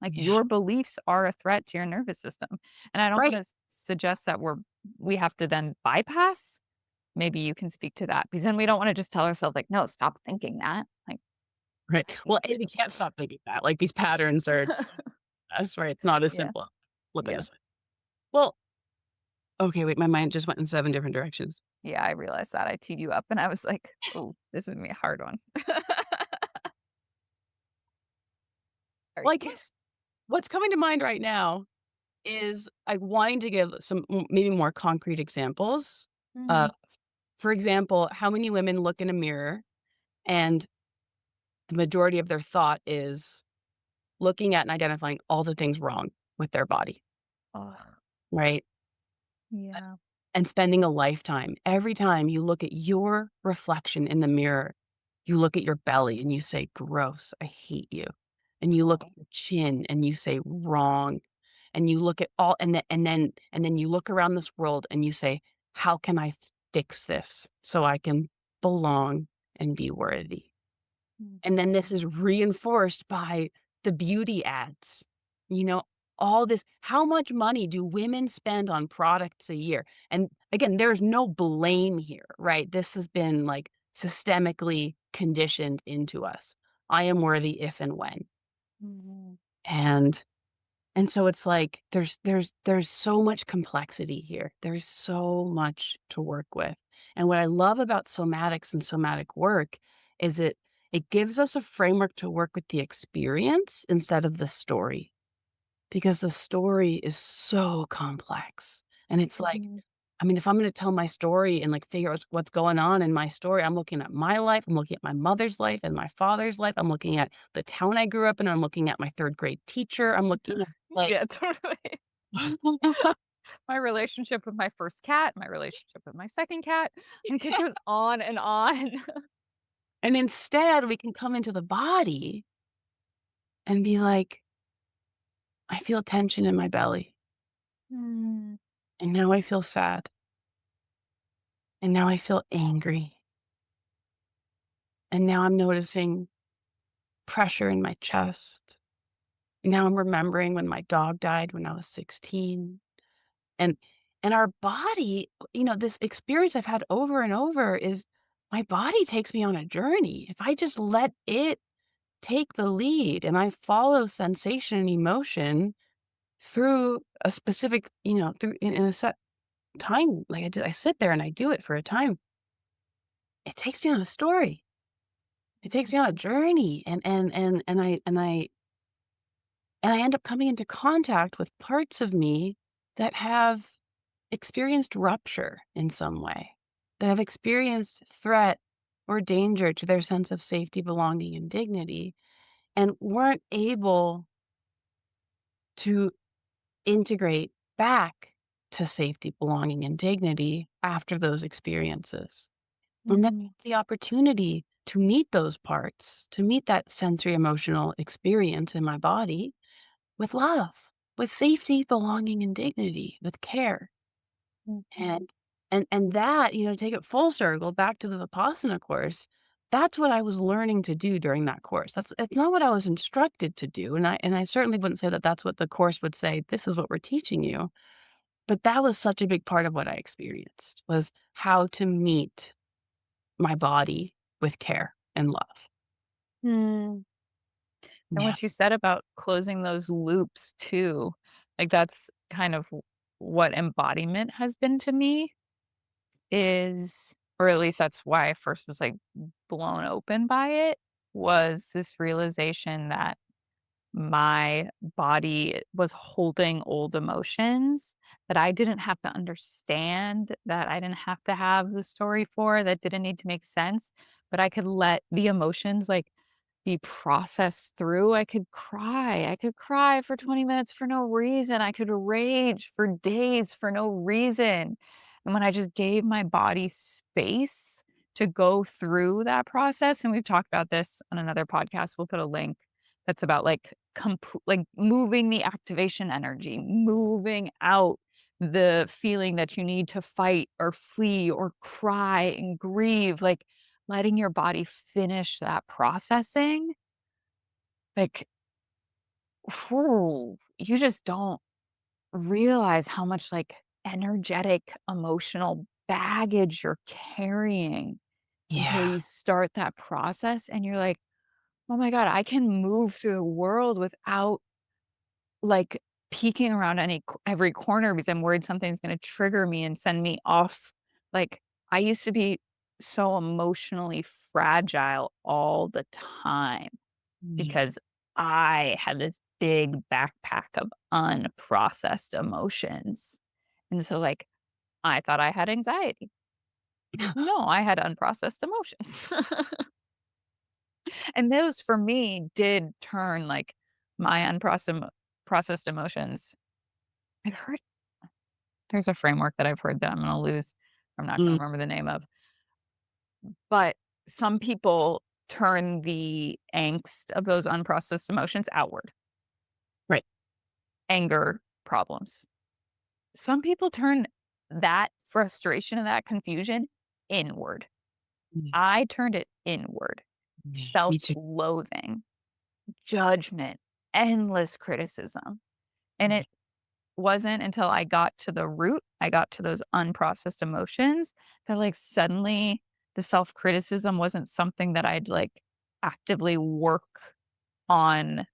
Like, Yeah. your beliefs are a threat to your nervous system. And I don't Right. wanna suggest that we have to then bypass. Maybe you can speak to that, because then we don't wanna just tell ourselves, like, "No, stop thinking that." Like, Right. I think Well, A, we can't stop thinking that, like, these patterns are us, right? It's not as Yeah, simple. Flipping yeah. this way. Well, okay, wait, my mind just went in 7 different directions. Yeah, I realized that. I teed you up, and I was like, "Oh, this is gonna be a hard one." Are Well, I you guess what's coming to mind right now is, like, wanting to give some maybe more concrete examples. Uh, Mhm. for example, how many women look in a mirror and the majority of their thought is looking at and identifying all the things wrong with their body, Oh, right? yeah. And spending a lifetime every time you look at your reflection in the mirror, you look at your belly and you say, "Gross, I hate you." And you look at Oh. your chin and you say, "Wrong." And you look at all and then you look around this world and you say, "How can I fix this so I can belong and be worthy?" And then this Mhm. is reinforced by the beauty ads. You know, all this how much money do women spend on products a year? And again, there's no blame here, right? This has been, like, systemically conditioned into us. I am worthy if and when. Mhm. And and so it's like there's so much complexity here. There's so much to work with. And what I love about somatics and somatic work is it gives us a framework to work with the experience instead of the story, because the story is so complex. And it's like, Mhm. I mean, if I'm going to tell my story and, like, figure out what's going on in my story, I'm looking at my life, I'm looking at my mother's life and my father's life, I'm looking at the town I grew up in, I'm looking at my 3rd grade teacher, I'm looking at, like Yeah, totally. My relationship with my first cat, my relationship with my second cat, like, it goes on and on. and instead, we can come into the body and be like, "I feel tension in my belly, Mm. and now I feel sad, and now I feel angry, and now I'm noticing pressure in my chest. And now I'm remembering when my dog died when I was 16." And our body, this experience I've had over and over is my body takes me on a journey. If I just let it take the lead and I follow sensation and emotion through a specific, through in a set time, like I sit there and I do it for a time, it takes me on a story. It takes me on a journey, and I end up coming into contact with parts of me that have experienced rupture in some way, that have experienced threat or danger to their sense of safety, belonging, and dignity, and weren't able to integrate back to safety, belonging, and dignity after those experiences. And then Mhm. the opportunity to meet those parts, to meet that sensory emotional experience in my body with love, with safety, belonging, and dignity, with care. Mhm. And that, take it full circle back to the Vipassana course, that's what I was learning to do during that course. It's not what I was instructed to do, and I certainly wouldn't say that that's what the course would say, "This is what we're teaching you." But that was such a big part of what I experienced, was how to meet my body with care and love. Mm. And Yeah. what you said about closing those loops too, like, that's kind of what embodiment has been to me, is or at least that's why I first was, like, blown open by it, was this realization that my body was holding old emotions that I didn't have to understand, that I didn't have to have the story for, that didn't need to make sense, but I could let the emotions, like, be processed through. I could cry. I could cry for 20 minutes for no reason. I could rage for days for no reason. And when I just gave my body space to go through that process, and we've talked about this on another podcast, we'll put a link that's about, like, like, moving the activation energy, moving out the feeling that you need to fight or flee or cry and grieve, like, letting your body finish that processing. like, whew, you just don't realize how much, like, energetic, emotional baggage you're carrying until Yeah. you start that process and you're like, "Oh my god, I can move through the world without, like, peeking around every corner because I'm worried something's gonna trigger me and send me off." Like, I used to be so emotionally fragile all the time Yeah. because I had this big backpack of unprocessed emotions. And so, like, I thought I had anxiety. No, I had unprocessed emotions. And those for me did turn, like, my processed emotions. I've heard there's a framework that I've heard that I'm not gonna Mm, remember the name of, but some people turn the angst of those unprocessed emotions outward, right. anger problems. Some people turn that frustration and that confusion inward. Mm, I turned it inward. yeah, me too. Self-loathing, judgment, endless criticism, and Yeah. it wasn't until I got to the root, I got to those unprocessed emotions that, like, suddenly the self-criticism wasn't something that I'd, like, actively work on,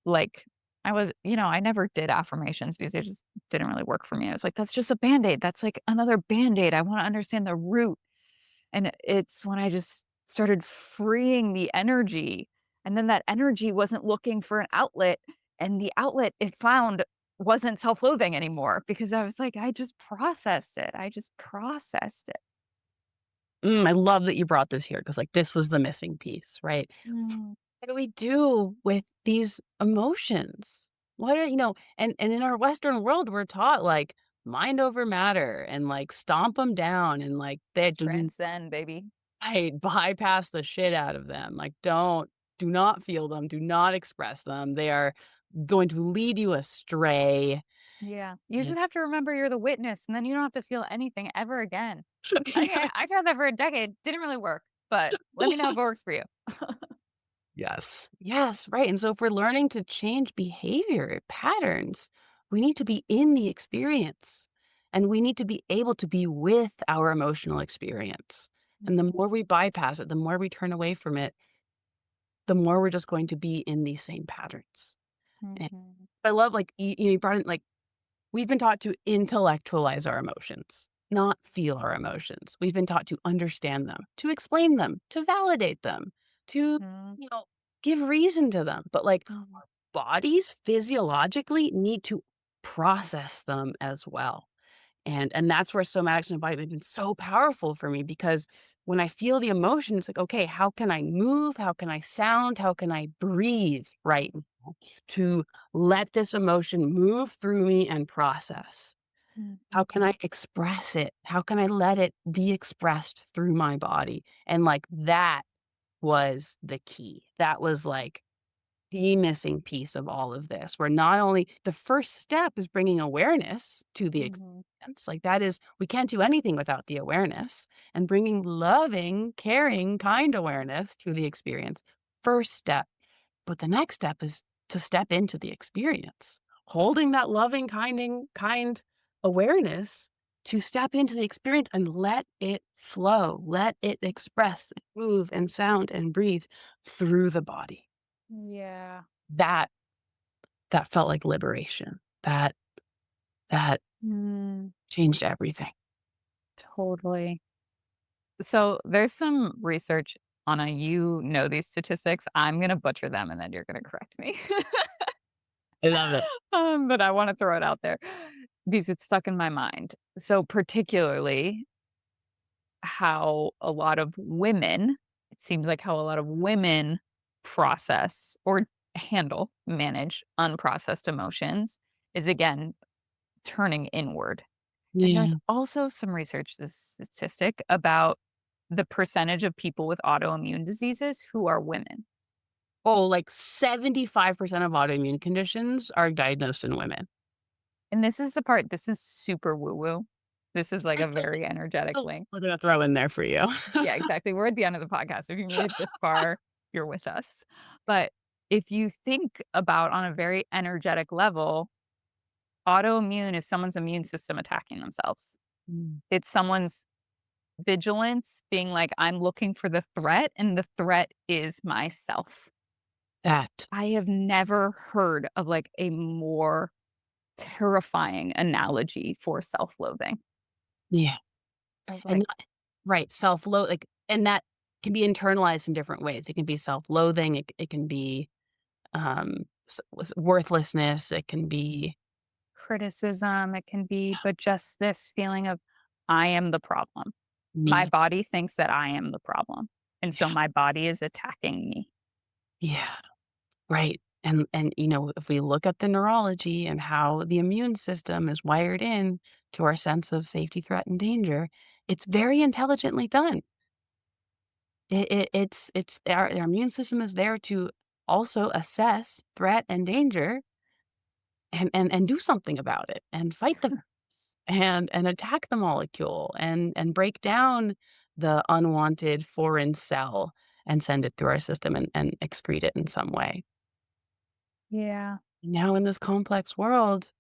like, I never did affirmations because they just didn't really work for me. I was like, "That's just a Band-Aid. That's, like, another Band-Aid. I wanna understand the root." And it's when I just started freeing the energy, and then that energy wasn't looking for an outlet, and the outlet it found wasn't self-loathing anymore because I was like, "I just processed it. I just processed it." I love that you brought this here because, like, this was the missing piece, right? Mm, What do we do with these emotions? What are and in our Western world, we're taught, like, mind over matter and, like, stomp them down and, like, they do transcend, baby. bypass the shit out of them. Like, do not feel them, do not express them. They are going to lead you astray. Yeah. You And just have to remember you're the witness, and then you don't have to feel anything ever again. I tried that for a decade, didn't really work, but let me know if it works for you. Yes. Yes, right, and so if we're learning to change behavior patterns, we need to be in the experience, and we need to be able to be with our emotional experience, and the more we bypass it, the more we turn away from it, the more we're just going to be in these same patterns, and Mhm. I love, like, you brought in, like, we've been taught to intellectualize our emotions, not feel our emotions. We've been taught to understand them, to explain them, to validate them, to, Mhm. you know, give reason to them. But like Mhm. bodies physiologically need to process them as well. And that's where somatics and embodiment have been so powerful for me because when I feel the emotion, it's like, okay, how can I move? How can I sound? How can I breathe right now to let this emotion move through me and process? How Mhm. can I express it? How can I let it be expressed through my body? And like that was the key. That was like the missing piece of all of this, where not only the first step is bringing awareness to the Mhm. experience, like that is, we can't do anything without the awareness, and bringing loving, caring, kind awareness to the experience. First step. But the next step is to step into the experience, holding that loving, kind awareness to step into the experience and let it flow, let it express, move, and sound and breathe through the body. Yeah. That that felt like liberation. That Mm, changed everything. totally. So there's some research on these statistics. I'm gonna butcher them and then you're gonna correct me. I love it. But I wanna throw it out there because it's stuck in my mind. So particularly how a lot of women it seems like how a lot of women process or manage unprocessed emotions is again turning inward. And there's Yeah. also some research, this statistic about the percentage of people with autoimmune diseases who are women. Oh, like 75% of autoimmune conditions are diagnosed in women. And this is the part, this is super woo woo. This is like We're a very energetic still link. we're gonna throw in there for you. Yeah, exactly. We're at the end of the podcast. If you made it this far, you're with us. But if you think about on a very energetic level, autoimmune is someone's immune system attacking themselves. Mm. It's someone's vigilance being like, I'm looking for the threat, and the threat is myself. That. I have never heard of like a more terrifying analogy for self loathing. Yeah. I was And like, not right, self-loath like, and that can be internalized in different ways. It can be self-loathing, it can be, worthlessness, it can be criticism, it can be, but just this feeling of, I am the problem. My me. body thinks that I am the problem. And so Yeah. my body is attacking me. Yeah. Right. And if we look at the neurology and how the immune system is wired in to our sense of safety, threat, and danger, it's very intelligently done. It's our immune system is there to also assess threat and danger and do something about it and fight the virus and attack the molecule and break down the unwanted foreign cell and send it through our system and excrete it in some way. Yeah. Now in this complex world,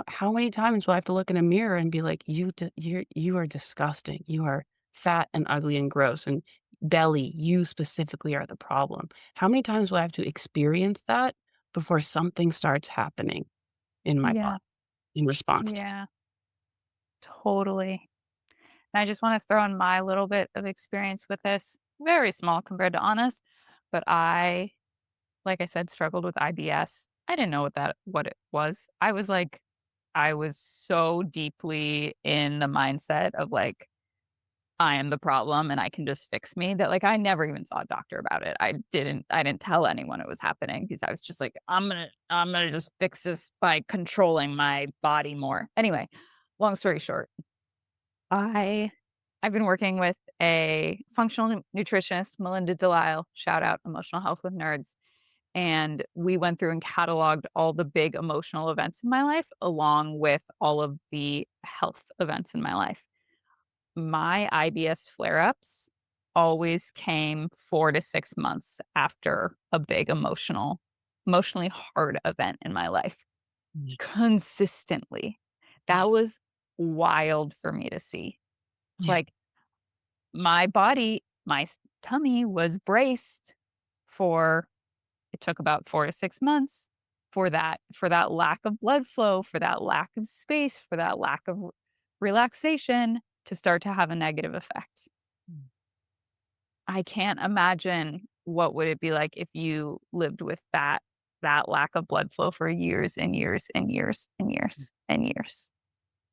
how many times will I have to look in a mirror and be like, you are disgusting. You are fat and ugly and gross and belly, you specifically are the problem. How many times will I have to experience that before something starts happening in my body Yeah. in response to it? Yeah. Totally. And I just want to throw in my little bit of experience with this. Very small compared to honest, but like I said, struggled with IBS. I didn't know what it was. I was so deeply in the mindset of like, I am the problem and I can just fix me that like I never even saw a doctor about it. I didn't tell anyone it was happening because I was just like, I'm gonna just fix this by controlling my body more. Anyway, long story short, I I've been working with a functional nutritionist, Melinda Delisle, shout out Emotional Health with Nerds. And we went through and cataloged all the big emotional events in my life along with all of the health events in my life. My IBS flare ups always came 4 to 6 months after a big emotionally hard event in my life Yeah. consistently. Yeah. That was wild for me to see. Yeah. Like my body, tummy was braced for it took about 4 to 6 months for that lack of blood flow, for that lack of space, for that lack of relaxation to start to have a negative effect. Mm. I can't imagine what would it be like if you lived with that lack of blood flow for years and years and years and years and years.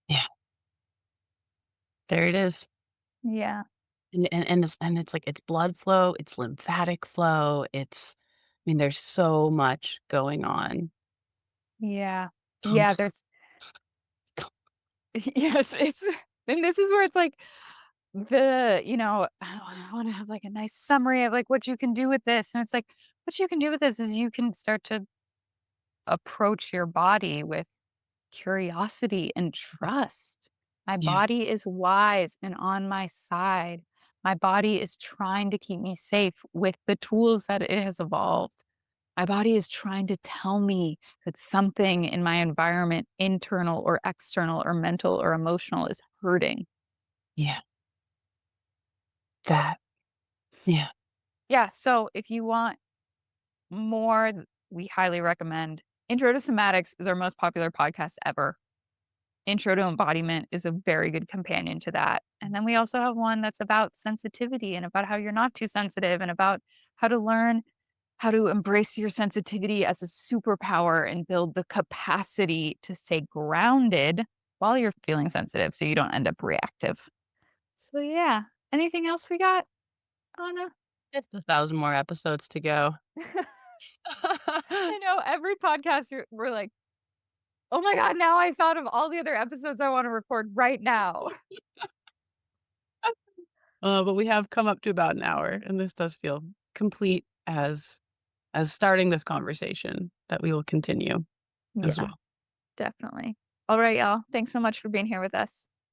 Yeah. There it is. Yeah. And it's like it's blood flow, it's lymphatic flow, there's so much going on. Yeah. Yeah, Complex. there's yes, it's and this is where it's like I wanna have, like, a nice summary of, like, what you can do with this, and it's like, what you can do with this is you can start to approach your body with curiosity and trust. My Yeah. body is wise and on my side. My body is trying to keep me safe with the tools that it has evolved. My body is trying to tell me that something in my environment, internal or external or mental or emotional, is hurting. Yeah. That. Yeah. Yeah, so if you want more, we highly recommend Intro to Somatics is our most popular podcast ever. Intro to Embodiment is a very good companion to that. And then we also have one that's about sensitivity and about how you're not too sensitive and about how to learn how to embrace your sensitivity as a superpower and build the capacity to stay grounded while you're feeling sensitive so you don't end up reactive. So, yeah. Anything else we got, Anna? It's 1,000 more episodes to go. I know every podcast we're like, oh my God, now I thought of all the other episodes I want to record right now. But we have come up to about an hour, and this does feel complete as starting this conversation that we will continue as Yeah, well. definitely. All right, y'all. Thanks so much for being here with us.